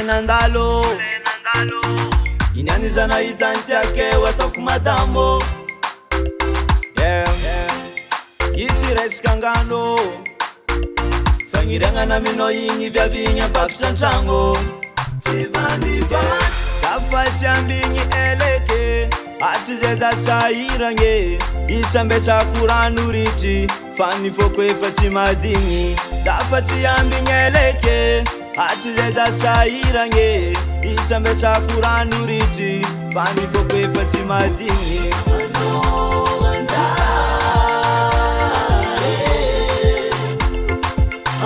Nandalo inyani zana itanti yake wataku madamo itireskangano fangirangana mino yingi vya vinya pakuchanchango chivandiva kafati ambingi eleke atuzeza sairange ichambesa kuranuriti fani fokwefa chimadingi kafati ambingi eleke atuzeza sairange ichambesa kuranuriti fani fokwefa chimadingi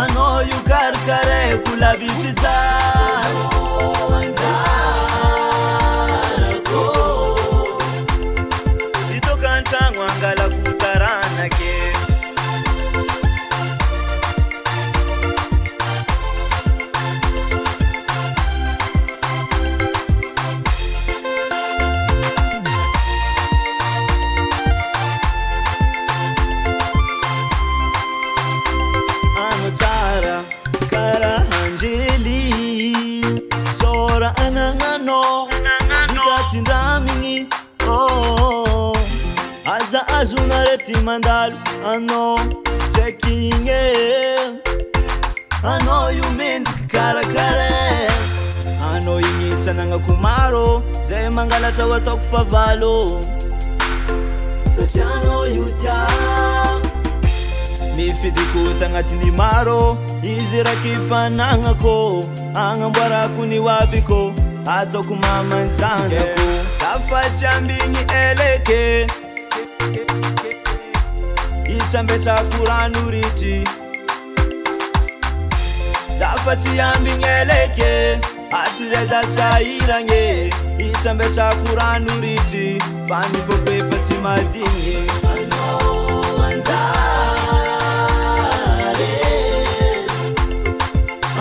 ano yukarkare kula vitita itokantangwangala kutaranake kara hanjeli sora anangano nikatindamini aza azunareti mandalu ano sekinge ano yumin karakare ano yingitsananga kumaro ze mangalata watokufavalo sachano yutya mifidikuta ngatini maro izira kifanangako angambwaraku ni wabiko atokumamanzangako kafati ambingi eleke ichambesa kuranuriti kafati ambingi eleke atuzeza sairange ichambesa kuranuriti fani fokwefa chimadingi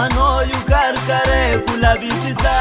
ano yukarkare kula vitita